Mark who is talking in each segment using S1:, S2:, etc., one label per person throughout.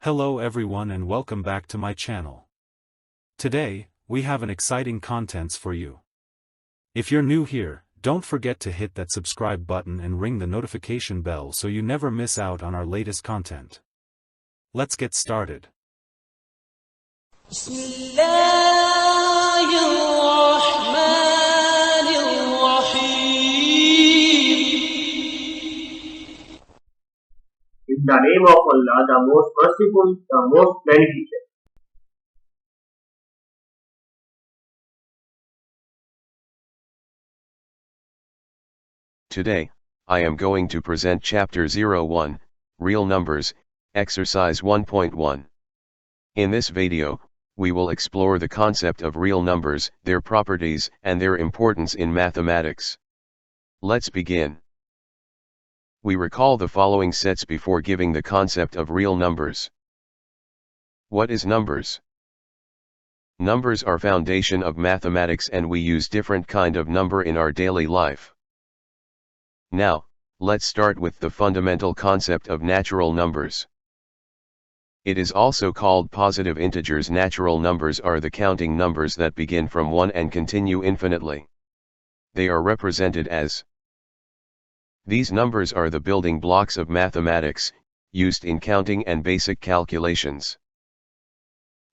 S1: Hello everyone and welcome back to my channel. Today, we have an exciting contents for you. If you're new here, don't forget to hit that subscribe button and ring the notification bell so you never miss out on our latest content. Let's get started.
S2: In the name of Allah, the most merciful, the most beneficent.
S3: Today, I am going to present Chapter 01, Real Numbers, Exercise 1.1. In this video, we will explore the concept of real numbers, their properties, and their importance in mathematics. Let's begin. We recall the following sets before giving the concept of real numbers. What is numbers? Numbers are foundation of mathematics and we use different kind of number in our daily life. Now, let's start with the fundamental concept of natural numbers. It is also called positive integers. Natural numbers are the counting numbers that begin from 1 and continue infinitely. They are represented as. These numbers are the building blocks of mathematics, used in counting and basic calculations.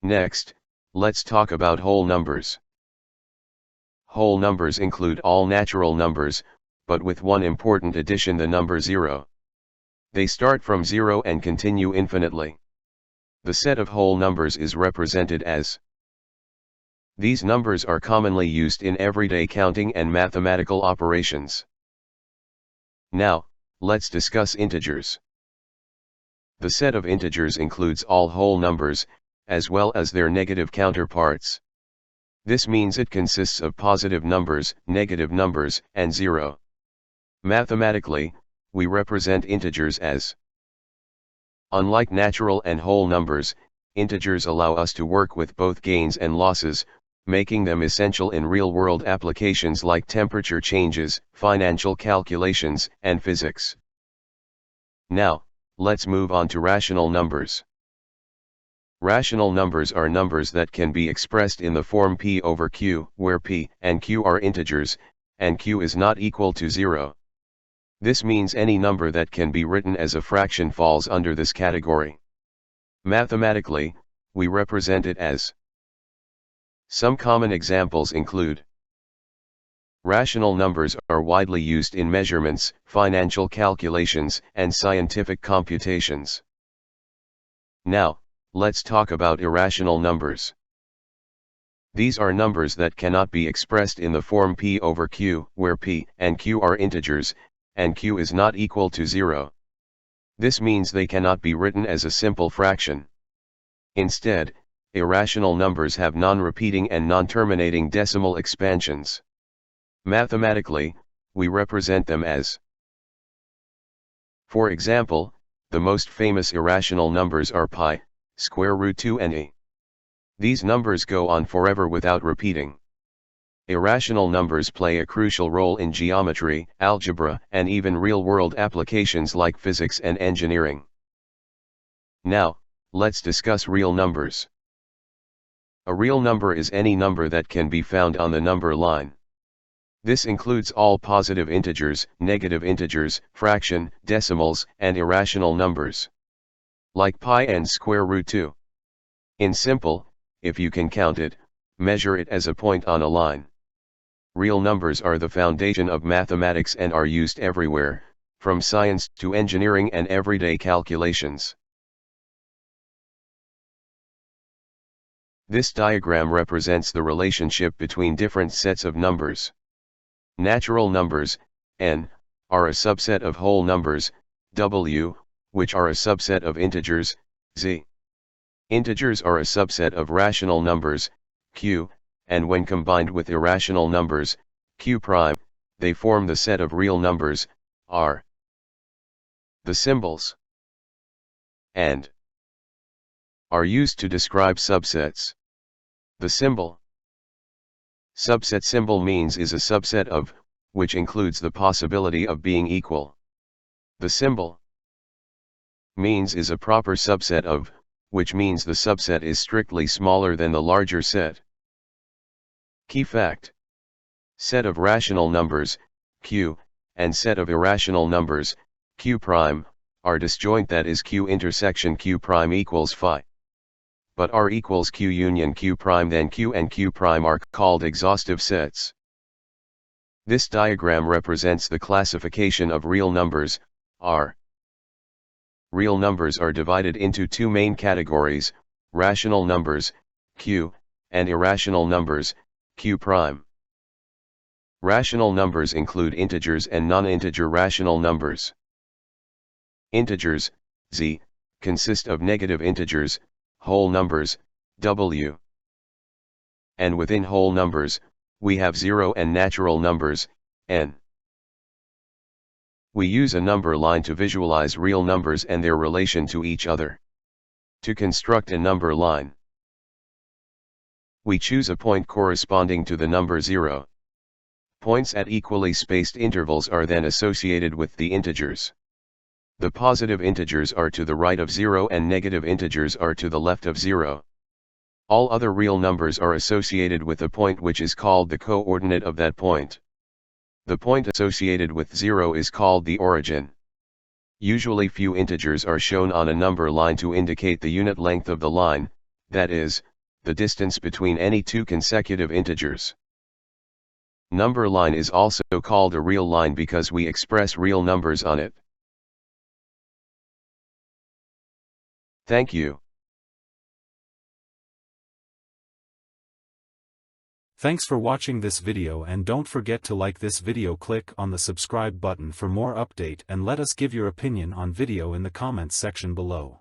S3: Next, let's talk about whole numbers. Whole numbers include all natural numbers, but with one important addition: the number 0. They start from 0 and continue infinitely. The set of whole numbers is represented as. These numbers are commonly used in everyday counting and mathematical operations. Now, let's discuss integers. The set of integers includes all whole numbers, as well as their negative counterparts. This means it consists of positive numbers, negative numbers, and 0. Mathematically, we represent integers as. Unlike natural and whole numbers, integers allow us to work with both gains and losses, making them essential in real-world applications like temperature changes, financial calculations, and physics. Now, let's move on to rational numbers. Rational numbers are numbers that can be expressed in the form p over q, where p and q are integers, and q is not equal to 0. This means any number that can be written as a fraction falls under this category. Mathematically, we represent it as. Some common examples include. Rational numbers are widely used in measurements, financial calculations, and scientific computations. Now, let's talk about irrational numbers. These are numbers that cannot be expressed in the form p over q, where p and q are integers, and q is not equal to 0. This means they cannot be written as a simple fraction. Instead, irrational numbers have non-repeating and non-terminating decimal expansions. Mathematically, we represent them as. For example, the most famous irrational numbers are pi, square root 2 and a. These numbers go on forever without repeating. Irrational numbers play a crucial role in geometry, algebra, and even real-world applications like physics and engineering. Now, let's discuss real numbers. A real number is any number that can be found on the number line. This includes all positive integers, negative integers, fraction, decimals, and irrational numbers. Like pi and square root 2. In simple, if you can count it, measure it as a point on a line. Real numbers are the foundation of mathematics and are used everywhere, from science to engineering and everyday calculations. This diagram represents the relationship between different sets of numbers. Natural numbers, n, are a subset of whole numbers, w, which are a subset of integers, z. Integers are a subset of rational numbers, q, and when combined with irrational numbers, q', they form the set of real numbers, r. The symbols and are used to describe subsets. The symbol subset symbol means is a subset of, which includes the possibility of being equal. The symbol means is a proper subset of, which means the subset is strictly smaller than the larger set. Key fact: set of rational numbers, Q, and set of irrational numbers, Q prime, are disjoint, that is Q intersection Q prime equals phi. But R equals Q union Q prime, then Q and Q prime are called exhaustive sets. This diagram represents the classification of real numbers, R. Real numbers are divided into two main categories: rational numbers, Q, and irrational numbers, Q prime. Rational numbers include integers and non-integer rational numbers. Integers, Z, consist of negative integers, whole numbers, W. And within whole numbers, we have zero and natural numbers, N. We use a number line to visualize real numbers and their relation to each other. To construct a number line, we choose a point corresponding to the number 0. Points at equally spaced intervals are then associated with the integers. The positive integers are to the right of 0 and negative integers are to the left of 0. All other real numbers are associated with a point which is called the coordinate of that point. The point associated with 0 is called the origin. Usually few integers are shown on a number line to indicate the unit length of the line, that is, the distance between any two consecutive integers. Number line is also called a real line because we express real numbers on it. Thank you.
S1: Thanks for watching this video, and don't forget to like this video, click on the subscribe button for more update, and let us give your opinion on video in the comments section below.